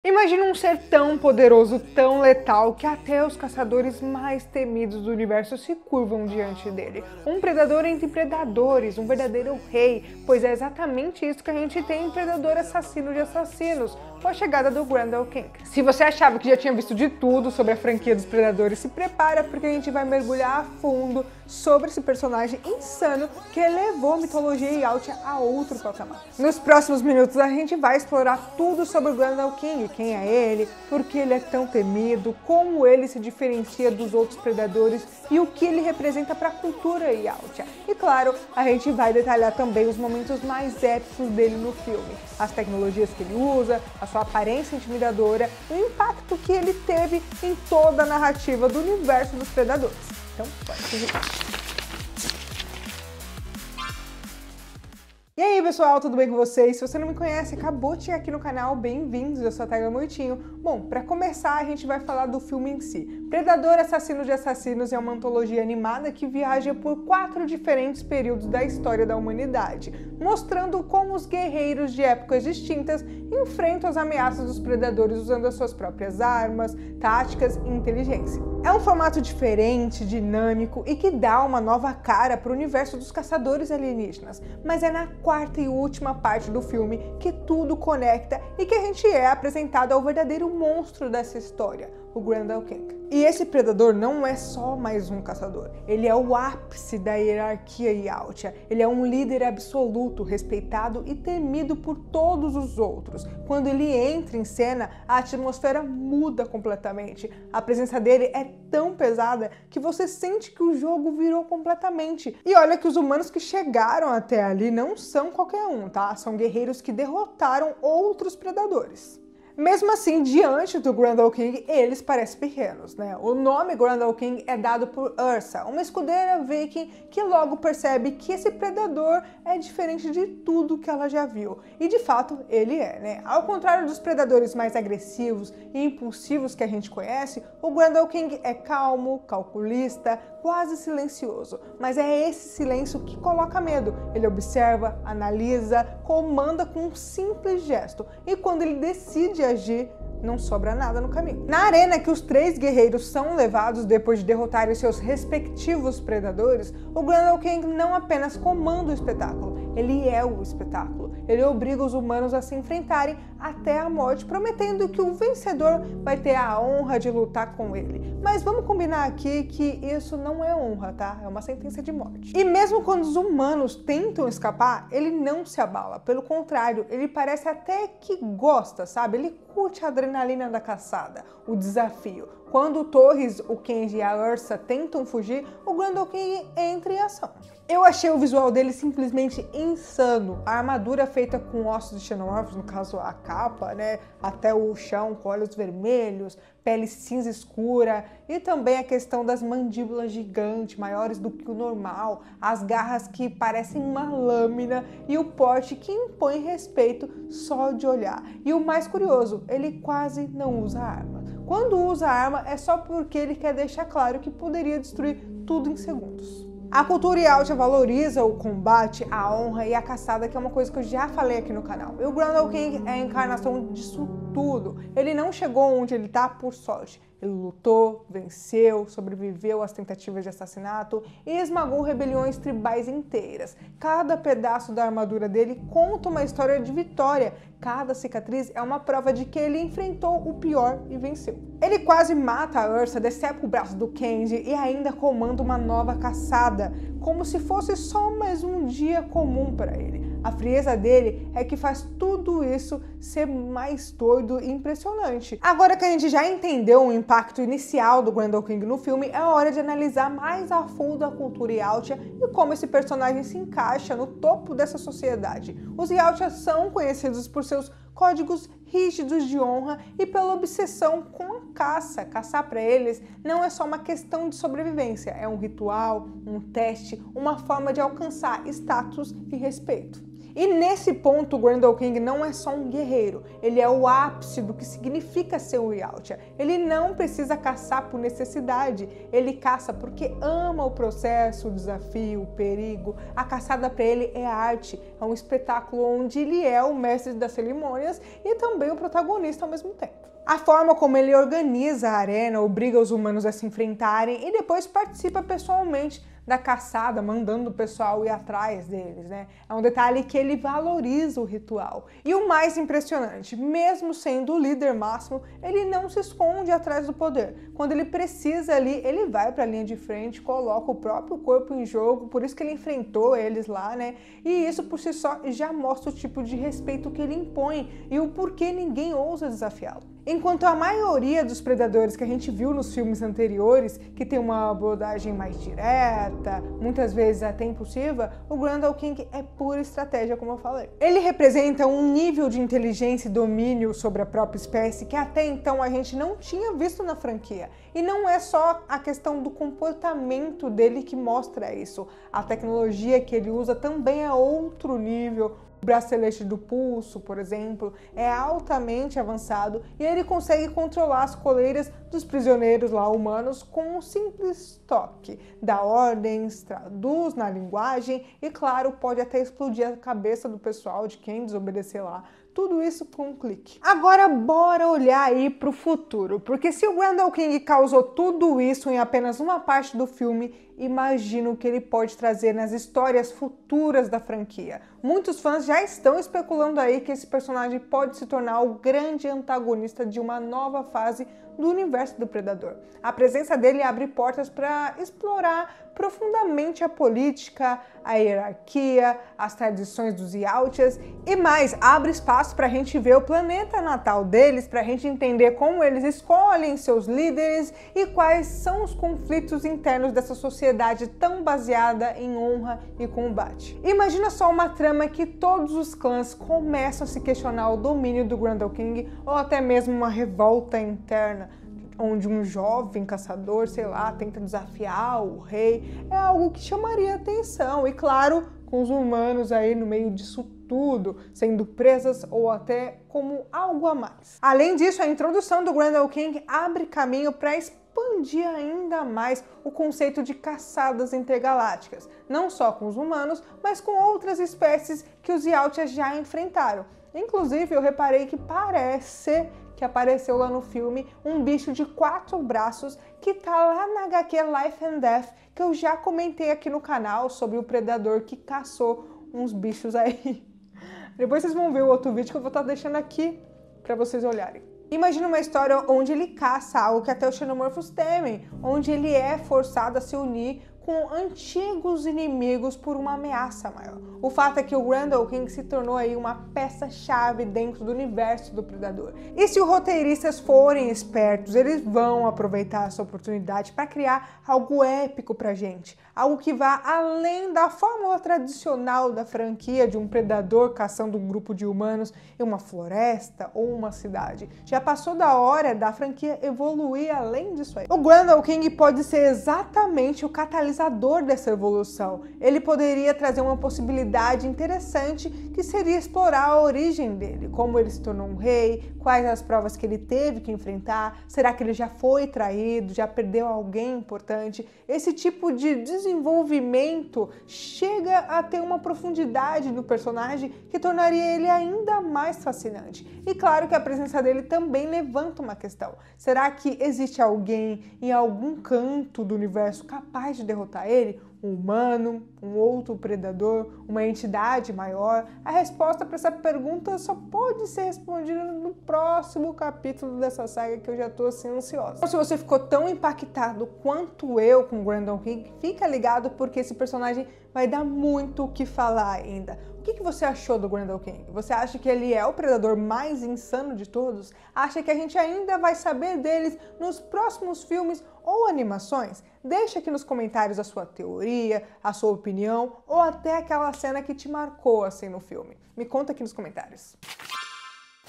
Imagina um ser tão poderoso, tão letal, que até os caçadores mais temidos do universo se curvam diante dele. Um predador entre predadores, um verdadeiro rei, pois é exatamente isso que a gente tem em Predador Assassino de Assassinos, com a chegada do Grendel King. Se você achava que já tinha visto de tudo sobre a franquia dos Predadores, se prepara porque a gente vai mergulhar a fundo sobre esse personagem insano que elevou a mitologia Yautja a outro patamar. Nos próximos minutos a gente vai explorar tudo sobre o Grendel King, quem é ele, por que ele é tão temido, como ele se diferencia dos outros predadores e o que ele representa para a cultura Yautja. E claro, a gente vai detalhar também os momentos mais épicos dele no filme, as tecnologias que ele usa, a sua aparência intimidadora, o impacto que ele teve em toda a narrativa do universo dos predadores. Então, pode seguir. E aí pessoal, tudo bem com vocês? Se você não me conhece, acabou de chegar aqui no canal, bem-vindos, eu sou a Tayla Moitinho. Bom, para começar a gente vai falar do filme em si. Predador Assassino de Assassinos é uma antologia animada que viaja por 4 diferentes períodos da história da humanidade, mostrando como os guerreiros de épocas distintas enfrentam as ameaças dos predadores usando as suas próprias armas, táticas e inteligência. É um formato diferente, dinâmico e que dá uma nova cara para o universo dos caçadores alienígenas, mas é na quarta e última parte do filme que tudo conecta e que a gente é apresentado ao verdadeiro monstro dessa história, o Grendel King. E esse predador não é só mais um caçador, ele é o ápice da hierarquia Yautja, ele é um líder absoluto, respeitado e temido por todos os outros. Quando ele entra em cena, a atmosfera muda completamente, a presença dele é tão pesada que você sente que o jogo virou completamente. E olha que os humanos que chegaram até ali não são qualquer um, tá? São guerreiros que derrotaram outros predadores. Mesmo assim, diante do Grendel King, eles parecem pequenos, né? O nome Grendel King é dado por Ursa, uma escudeira viking que logo percebe que esse predador é diferente de tudo que ela já viu. E de fato, ele é, né? Ao contrário dos predadores mais agressivos e impulsivos que a gente conhece, o Grendel King é calmo, calculista, quase silencioso. Mas é esse silêncio que coloca medo. Ele observa, analisa, comanda com um simples gesto. E quando ele decide agir, não sobra nada no caminho. Na arena que os 3 guerreiros são levados depois de derrotarem seus respectivos predadores, o Grendel King não apenas comanda o espetáculo, ele é o espetáculo. Ele obriga os humanos a se enfrentarem até a morte, prometendo que o vencedor vai ter a honra de lutar com ele. Mas vamos combinar aqui que isso não é honra, tá? É uma sentença de morte. E mesmo quando os humanos tentam escapar, ele não se abala. Pelo contrário, ele parece até que gosta, sabe? Ele curte a adrenalina da caçada, o desafio. Quando o Torres, o Kenji e a Ursa tentam fugir, o Grendel King entra em ação. Eu achei o visual dele simplesmente insano. A armadura feita com ossos de xenomorfos, no caso a capa, né, até o chão com olhos vermelhos, pele cinza escura e também a questão das mandíbulas gigantes, maiores do que o normal, as garras que parecem uma lâmina e o porte que impõe respeito só de olhar. E o mais curioso, ele quase não usa arma. Quando usa a arma é só porque ele quer deixar claro que poderia destruir tudo em segundos. A cultura Yautja valoriza o combate, a honra e a caçada, que é uma coisa que eu já falei aqui no canal. E o Grendel King é a encarnação disso tudo. Ele não chegou onde ele está por sorte. Ele lutou, venceu, sobreviveu às tentativas de assassinato e esmagou rebeliões tribais inteiras. Cada pedaço da armadura dele conta uma história de vitória. Cada cicatriz é uma prova de que ele enfrentou o pior e venceu. Ele quase mata a Ursa, decepa o braço do Kenji e ainda comanda uma nova caçada, como se fosse só mais um dia comum para ele. A frieza dele é que faz tudo isso ser mais doido e impressionante. Agora que a gente já entendeu o impacto inicial do Grendel King no filme, é hora de analisar mais a fundo a cultura Yautja e como esse personagem se encaixa no topo dessa sociedade. Os Yautja são conhecidos por seus códigos rígidos de honra e pela obsessão com a caça. Caçar para eles não é só uma questão de sobrevivência, é um ritual, um teste, uma forma de alcançar status e respeito. E nesse ponto, o Grendel King não é só um guerreiro, ele é o ápice do que significa ser um Yautja. Ele não precisa caçar por necessidade, ele caça porque ama o processo, o desafio, o perigo. A caçada para ele é arte, é um espetáculo onde ele é o mestre das cerimônias e também o protagonista ao mesmo tempo. A forma como ele organiza a arena obriga os humanos a se enfrentarem e depois participa pessoalmente da caçada, mandando o pessoal ir atrás deles, né? É um detalhe que ele valoriza o ritual. E o mais impressionante, mesmo sendo o líder máximo, ele não se esconde atrás do poder. Quando ele precisa ali, ele vai para a linha de frente, coloca o próprio corpo em jogo, por isso que ele enfrentou eles lá, né? E isso por si só já mostra o tipo de respeito que ele impõe e o porquê ninguém ousa desafiá-lo. Enquanto a maioria dos predadores que a gente viu nos filmes anteriores, que tem uma abordagem mais direta, muitas vezes até impulsiva, o Grendel King é pura estratégia, como eu falei. Ele representa um nível de inteligência e domínio sobre a própria espécie que até então a gente não tinha visto na franquia. E não é só a questão do comportamento dele que mostra isso. A tecnologia que ele usa também é outro nível. O bracelete do pulso, por exemplo, é altamente avançado e ele consegue controlar as coleiras dos prisioneiros lá humanos com um simples toque. Dá ordens, traduz na linguagem e, claro, pode até explodir a cabeça do pessoal de quem desobedecer lá. Tudo isso com um clique. Agora bora olhar aí pro futuro, porque se o Grendel King causou tudo isso em apenas uma parte do filme, imagina o que ele pode trazer nas histórias futuras da franquia. Muitos fãs já estão especulando aí que esse personagem pode se tornar o grande antagonista de uma nova fase do universo do Predador. A presença dele abre portas para explorar profundamente a política, a hierarquia, as tradições dos Yautjas e mais, abre espaço para a gente ver o planeta natal deles, para a gente entender como eles escolhem seus líderes e quais são os conflitos internos dessa sociedade tão baseada em honra e combate. Imagina só uma trama que todos os clãs começam a se questionar o domínio do Grendel King ou até mesmo uma revolta interna, onde um jovem caçador, sei lá, tenta desafiar o rei. É algo que chamaria atenção e, claro, com os humanos aí no meio disso tudo, sendo presas ou até como algo a mais. Além disso, a introdução do Grendel King abre caminho para expandir ainda mais o conceito de caçadas intergalácticas, não só com os humanos, mas com outras espécies que os Yautjas já enfrentaram. Inclusive, eu reparei que parece que apareceu lá no filme um bicho de 4 braços que tá lá na HQ Life and Death, que eu já comentei aqui no canal sobre o predador que caçou uns bichos aí. Depois vocês vão ver o outro vídeo que eu vou estar deixando aqui para vocês olharem. Imagina uma história onde ele caça algo que até os xenomorfos temem, onde ele é forçado a se unir com antigos inimigos por uma ameaça maior. O fato é que o Grendel King se tornou aí uma peça-chave dentro do universo do Predador. E se os roteiristas forem espertos, eles vão aproveitar essa oportunidade para criar algo épico pra gente. Algo que vá além da fórmula tradicional da franquia de um predador caçando um grupo de humanos em uma floresta ou uma cidade. Já passou da hora da franquia evoluir além disso aí. O Grendel King pode ser exatamente o catalisador dessa evolução. Ele poderia trazer uma possibilidade interessante que seria explorar a origem dele, como ele se tornou um rei, quais as provas que ele teve que enfrentar, será que ele já foi traído, já perdeu alguém importante. Esse tipo de desenvolvimento chega a ter uma profundidade do personagem que tornaria ele ainda mais fascinante. E claro que a presença dele também levanta uma questão. Será que existe alguém em algum canto do universo capaz de derrotar ele? Um humano, um outro predador, uma entidade maior? A resposta para essa pergunta só pode ser respondida no próximo capítulo dessa saga, que eu já tô assim ansiosa. Então, se você ficou tão impactado quanto eu com Grendel King, fica ligado porque esse personagem vai dar muito o que falar ainda. O que você achou do Grendel King? Você acha que ele é o predador mais insano de todos? Acha que a gente ainda vai saber deles nos próximos filmes ou animações? Deixa aqui nos comentários a sua teoria, a sua opinião ou até aquela cena que te marcou assim no filme. Me conta aqui nos comentários.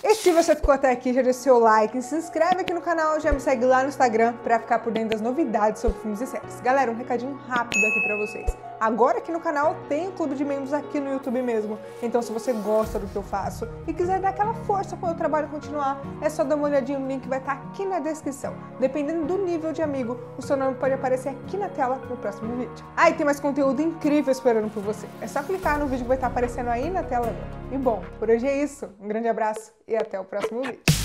E se você ficou até aqui, já deixa seu like, se inscreve aqui no canal, já me segue lá no Instagram pra ficar por dentro das novidades sobre filmes e séries. Galera, um recadinho rápido aqui pra vocês. Agora aqui no canal tem um clube de membros aqui no YouTube mesmo, então se você gosta do que eu faço e quiser dar aquela força para o meu trabalho continuar, é só dar uma olhadinha no link que vai estar aqui na descrição. Dependendo do nível de amigo, o seu nome pode aparecer aqui na tela no próximo vídeo. Ah, e tem mais conteúdo incrível esperando por você. É só clicar no vídeo que vai estar aparecendo aí na tela agora. E bom, por hoje é isso. Um grande abraço e até o próximo vídeo.